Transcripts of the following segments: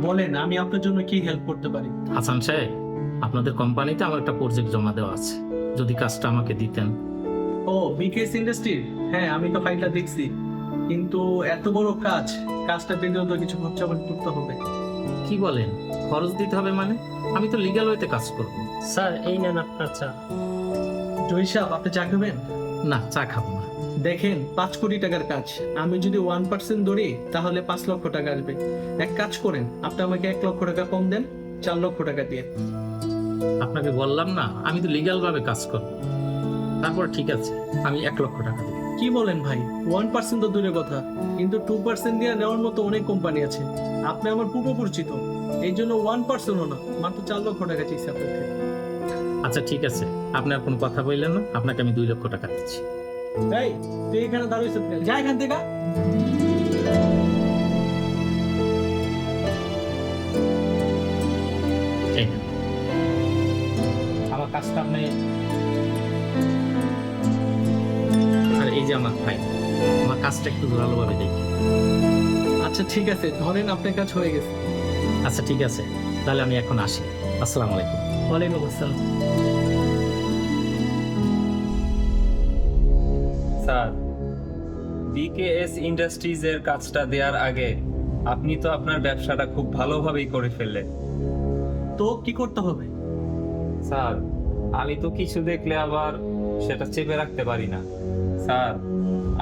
বলেন আমি আপনার জন্য কি হেল্প করতে পারি? হাসান সাহেব, আপনাদের কোম্পানিতে আমার একটা প্রজেক্ট জমা দেওয়া আছে, যদি কাজটা আমাকে দিতেন। ও, বিকেএস ইন্ডাস্ট্রি। হ্যাঁ, আমি তো ফাইলটা দেখছি, কিন্তু এত বড় কাজটা পেতেও তো কিছু খরচা করতে হবে। কি বলেন, খরচ দিতে হবে মানে? আমি তো লিগ্যাল ওয়েতে কাজ করব। স্যার এই নেন আপনার চা। জয় সাহেব, আপনি চা খাবেন? না, চা খাবো না। দেখেন, 5 কোটি টাকার কাজ, আমি যদি 1% ধরি তাহলে 5 লক্ষ টাকা আসবে। এক কাজ করেন, আপনি আমাকে 1 লক্ষ টাকা কম দেন, 4 লক্ষ টাকা দিয়ে। আপনাকে বললাম না আমি তো লিগ্যাল ভাবে কাজ করব। তারপর ঠিক আছে, আমি 1 লক্ষ টাকা দেব। কি বলেন ভাই, 1% তো দূরের কথা, কিন্তু 2% দিয়ে নেওয়ার মতো অনেক কোম্পানি আছে। আপনি আমার পূর্ব পরিচিত, এই জন্য 1%ও না, মাত্র 4 লক্ষ টাকা চাইছি আপনার থেকে। আচ্ছা ঠিক আছে, আপনি আর কোনো কথা বললেন না, আপনাকে আমি 2 লক্ষ টাকা দিচ্ছি। এই, তুই এখানে দাঁড়িয়েছিস কেন? যা এখান থেকে। এই নেন। আমার কাজটা আপনি, আর এই যে আমার ভাই, আমার কাজটা একটু জোরালোভাবে দেখি। আচ্ছা ঠিক আছে, ধরেন আপনার কাজ হয়ে গেছে। আচ্ছা ঠিক আছে, তাহলে আমি এখন আসি। আসসালামু আলাইকুম। ওয়ালাইকুম আসসালাম। স্যার, বিকেএস ইন্ডাস্ট্রিজের কাজটা দেওয়ার আগে আপনি তো আপনার ব্যবসাটা খুব ভালোভাবেই করে ফেললেন। তো কি করতে হবে? স্যার, আমি তো কিছু দেখলে আবার সেটা চেপে রাখতে পারি না। স্যার,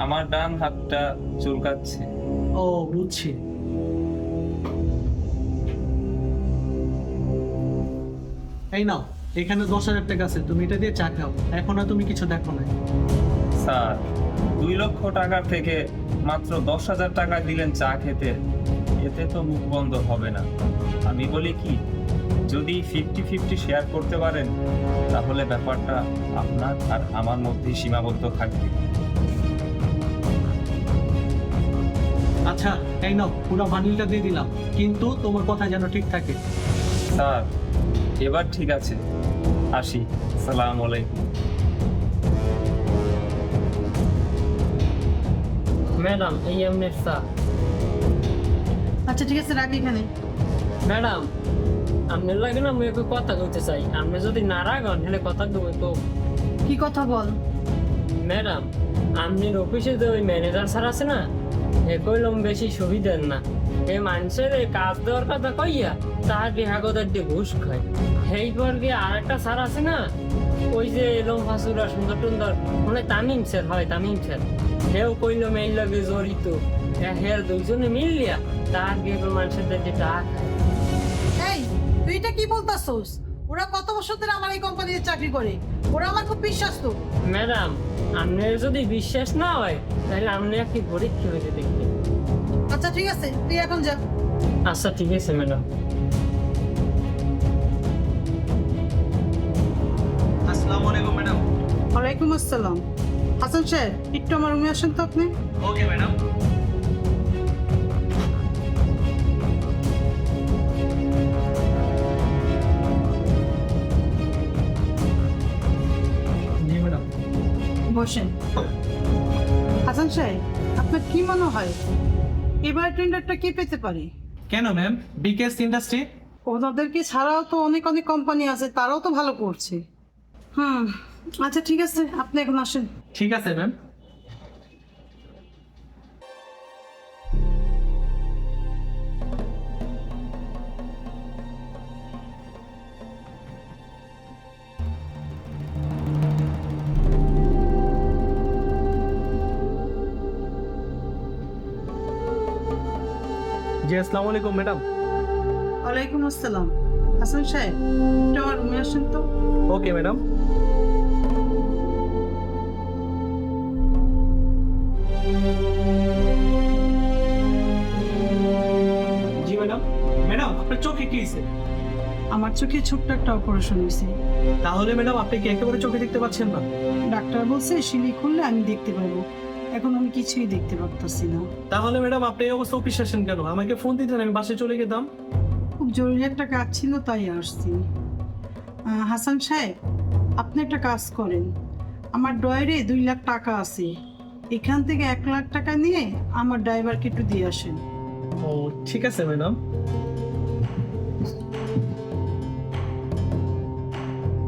আমার ডান হাতটা চুলকাচ্ছে। ও, বুঝছি। এই নাও, এখানে 10,000 টাকা আছে, তুমি এটা দিয়ে চা খাও, এখন আর তুমি কিছু দেখো না। স্যার, 2 লক্ষ টাকার থেকে মাত্র 10,000 টাকা দিলেন চা খেতে, এতে তো মুখ বন্ধ হবে না। আমি বলি কি, যদি 50-50 শেয়ার করতে পারেন তাহলে ব্যাপারটা আপনার আর আমার মধ্যেই সীমাবদ্ধ থাকবে। আচ্ছা, এই নাও, পুরো বান্ডিলটা দিয়ে দিলাম, কিন্তু তোমার কথা যেন ঠিক থাকে। স্যার, এবার ঠিক আছে, আসি। আসসালামু আলাইকুম। ম্যাডাম এই আপনার চা। আচ্ছা ঠিক আছে, রাখি এখানে। ম্যাডাম আপনার লাগে না আমি একটু কথা বলতে চাই, আপনি যদি না রাখেন তাহলে কথা দেবো তো। কি কথা বল? ম্যাডাম আপনার অফিসে যে ওই ম্যানেজার স্যার আছে না, এ কইলাম বেশি সুবিধার না, এই মানুষের এই কাজ দেওয়ার কথা কইয়া তার বিহাগতার দিয়ে ঘুষ খায়। সেই পর গিয়ে আর একটা স্যার আছে না, ওই যে এলম ফাসুরা সুন্দর টুন্দর, মানে তামিম স্যার হয়, তামিম স্যার, সেও কইলাম এই লাগে জড়িত। হের দুইজনে মিললিয়া তার গিয়ে মানুষের দিয়ে টাকা খায়। এই, তুই এটা কি বলতাছস? ওরা কত বছর ধরে আমার এই কোম্পানিতে চাকরি করে, ওরা আমার খুব বিশ্বস্ত। ম্যাডাম আপনার যদি বিশ্বাস না হয় তাহলে আপনি একটি পরীক্ষা হয়েছে দেখবেন। আচ্ছা ঠিক আছে, তুই এখন যা। আচ্ছা ঠিক আছে ম্যাডাম। আসসালামু আলাইকুম ম্যাডাম। ওয়ালাইকুম আসসালাম। হাসান সাহেব, একটু আমার রুমে আসেন তো আপনি। Okay madam. জি ম্যাডাম। বসেন। হাসান সাহেব, আপনার কি মনে হয় এবার টেন্ডারটা কে পেতে পারে? কেন ম্যাম, বিকেএস ইন্ডাস্ট্রি। ওনাদেরকে ছাড়াও তো অনেক অনেক কোম্পানি আছে, তারাও তো ভালো করছে। আচ্ছা ঠিক আছে, আপনি এখন আসেন। ঠিক আছে ম্যাম। জি, আসসালামু আলাইকুম ম্যাডাম। ওয়ালাইকুম আসসালাম। হাসান সাহেব, একটু আমার রুমে আসেন তো। Okay madam. জি ম্যাডাম। ম্যাডাম, আপনার চোখে কি হয়েছে? আমার চোখে ছোট্ট একটা অপারেশন হয়েছে। তাহলে ম্যাডাম আপনি কি একেবারে চোখে দেখতে পাচ্ছেন না? ডাক্তার বলছে শিলি খুললে আমি দেখতে পারবো, এখন আমি কিছুই দেখতে পারতাছি না। তাহলে ম্যাডাম আপনি এই অবস্থা অফিসে আসেন কেন? আমাকে ফোন দিতেন, আমি বাসে চলে যেতাম। খুব জরুরি একটা কাজ ছিল তাই আসছি। হাসান সাহেব, আপনি একটা কাজ করেন, আমার ড্রয়ারে 2 লাখ টাকা আছে, এখান থেকে 1 লাখ টাকা নিয়ে আমার ড্রাইভারকে একটু দিয়ে আসেন। ও ঠিক আছে ম্যাডাম।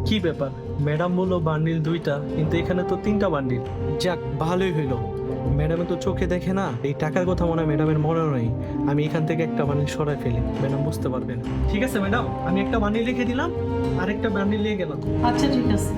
কি ব্যাপার, ম্যাডাম বললো বান্ডিল 2টা, কিন্তু এখানে তো 3টা বান্ডিল। যাক, ভালোই হইলো। ম্যাডামে তো চোখে দেখে না, এই টাকার কথা মনে হয় ম্যাডামের মনে নেই। আমি এখান থেকে একটা বান্ডিল সরাই ফেলি, ম্যাডাম বুঝতে পারবেন। ঠিক আছে ম্যাডাম, আমি একটা বান্ডিল রেখে দিলাম, আরেকটা বান্ডিল নিয়ে গেলাম। আচ্ছা ঠিক আছে।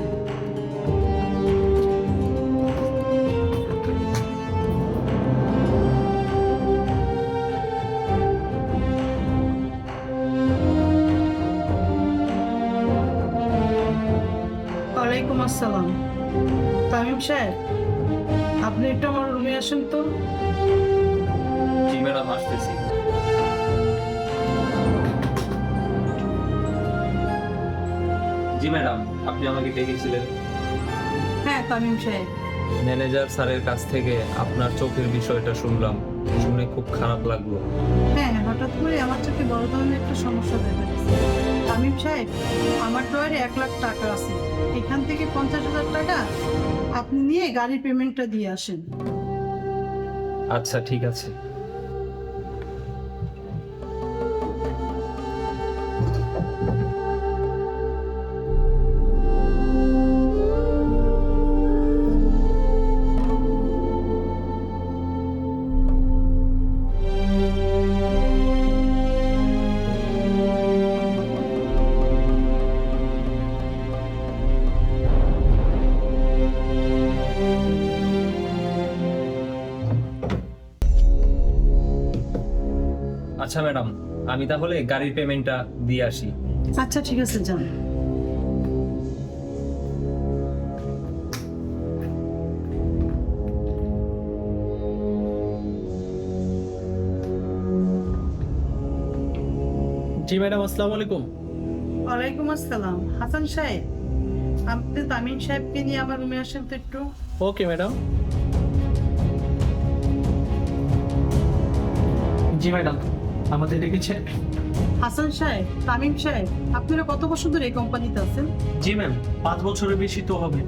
ওয়ালাইকুম আসসালাম। তামিম সাহেব, আপনি একটু আমার রুমে আসেন তো। জি ম্যাডাম, আসতেছি। জি ম্যাডাম, আপনি আমাকে ডেকেছিলেন। হ্যাঁ তামিম সাহেব, ম্যানেজার স্যারের কাছ থেকে আপনার চোখের বিষয়টা শুনলাম, শুনে খুব খারাপ লাগলো। হ্যাঁ হঠাৎ করে আমার চোখে বড় ধরনের একটা সমস্যা দেখা দিয়েছে। তামিম সাহেব, আমার ড্রয়ারে 1 লাখ টাকা আছে, এখান থেকে 50,000 টাকা আপনি নিয়ে গাড়ির পেমেন্টটা দিয়ে আসেন। আচ্ছা ঠিক আছে। আচ্ছা ম্যাডাম, আমি তাহলে গাড়ির পেমেন্টটা দিয়ে আসি। আচ্ছা ঠিক আছে, যান। জি ম্যাডাম, আসসালামু আলাইকুম। ওয়ালাইকুম আসসালাম। হাসান সাহেব, আপনি তামিম সাহেবকে নিয়ে আমার রুমে আসেন তো একটু। ওকে ম্যাডাম। জি ম্যাডাম, আমাদের ডেকেছেন? হাসান সাহেব, তামিম সাহেব, আপনারা কত বছর ধরে এই কোম্পানিতে আছেন? জি ম্যাম, 5 বছরের বেশি তো হবে।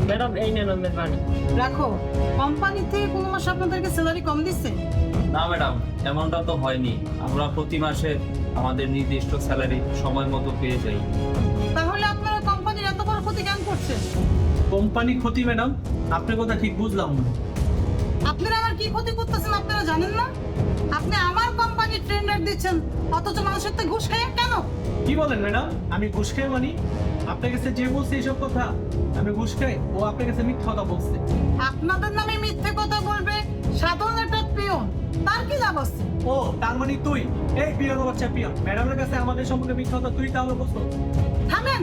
ম্যাডাম এই নেন আপনার পানি। রাখো। কোম্পানি থেকে কোনো মাসে আপনাদেরকে স্যালারি কম দিচ্ছে? না ম্যাডাম, এমনটা তো হয়নি। আমরা প্রতি মাসে আমাদের নির্দিষ্ট স্যালারি সময় মতো পেয়ে যাই। তাহলে আপনারা কোম্পানির এত বড় ক্ষতি কেন করছেন? কোম্পানি ক্ষতি ম্যাডাম? আপনার কথা ঠিক বুঝলাম না। আপনারা আমার কি ক্ষতি করতেছেন আপনারা জানেন না? আপনি আমার কোম্পানির টেন্ডার দিচ্ছেন, অথচ মানুষের থেকে ঘুষ খাইয়ে কেন? কি বলেন ম্যাডাম? আমি ঘুষ খাই মানি? আপনার কাছে যে বলছে এইসব কথা আমি ঘুষ খাই, ও আপনার কাছে মিথ্যা কথা বলছে। আপনাদের নামে মিথ্যে কথা বলবে সাধারণ একটা পিয়ন, তার কি লাভ আছে? ও তার মানে তুই এই পিয়ন বাচ্চা পিয়ন ম্যাডামের কাছে আমাদের সম্পর্কে মিথ্যা কথা তুই তাহলে বলছো? থামেন।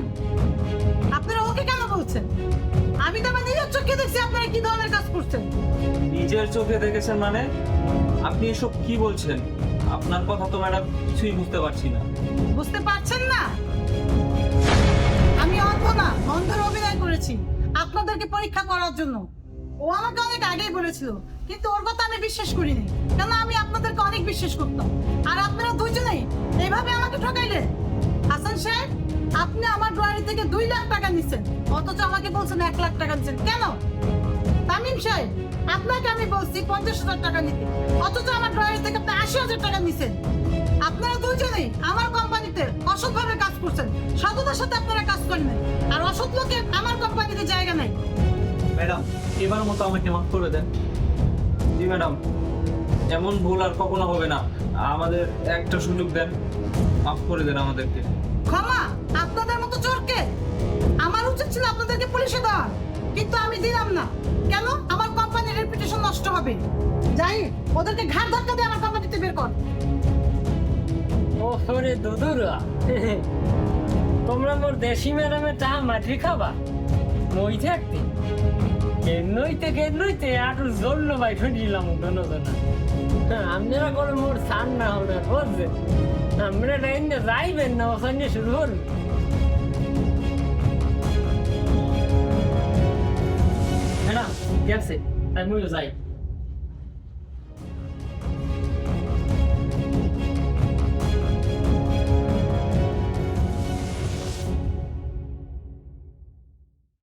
আপনারা ওকে কেন বলছেন? আমি তো আমার নিজের চোখে দেখছি আপনারা কি ধরনের কাজ করছেন। নিজের চোখে দেখেছেন মানে? আপনি এসব কি বলছেন? আপনার কথা তো ম্যাডাম কিছুই বুঝতে পারছি না। বুঝতে পারছেন না? আমি অন্ধ না, অন্ধের অভিনয় করেছি আপনাদেরকে পরীক্ষা করার জন্য। ও আমাকে অনেক আগেই বলেছিল, কিন্তু ওর কথা আমি বিশ্বাস করিনি, কেন আমি আপনাদেরকে অনেক বিশ্বাস করতাম। আর আপনারা দুইজনেই এইভাবে আমাকে ঠকাইলেন। হাসান সাহেব, আপনি আমার ড্রয়ারি থেকে 2 লাখ টাকা নিচ্ছেন, অথচ আমাকে বলছেন 1 লাখ টাকা নিচ্ছেন কেন? তামিম সাহেব, আপনাকে আমি বলছি 50,000 টাকা নিতে, অথচ আমার ড্রয়ারি থেকে আপনি 80,000 টাকা নিচ্ছেন। আপনারা দুইজনেই আমার কোম্পানিতে অসৎভাবে কাজ করছেন, সততার সাথে আপনারা কাজ করেন না। আর অসৎ লোকের আমার কোম্পানিতে জায়গা নাই। ম্যাডাম, এবার মতো আমাকে মাফ করে দেন। জি ম্যাডাম, এমন ভুল আর কখনো হবে না। আমাদের একটা সুযোগ দেন, মাফ করে দেন আমাদেরকে। ক্ষমা আপনাদের মতো চোরকে? আমার উচিত ছিল আপনাদেরকে পুলিশে দেওয়া, কিন্তু আমি দিলাম না। কেন? আমার কোম্পানির রেপুটেশন নষ্ট হবে। যাই, ওদেরকে ঘাট ধাক্কা দিয়ে আমার কোম্পানিতে বের কর। ওরে দুদুরা, তোমরা মোর দেশি ম্যাডামের চা মাটি খাবা মই থাকতে কেনইতে আটু জন্য ভাই ঠুঁটিলাম কোনো জনা। আপনারা করে মোর সান না হবে বুঝছে? আমরা লাইনে যাইবেন না, ওখানে শুরু হল। ম্যাডাম ঠিক আছে, তাই মুইও যাই।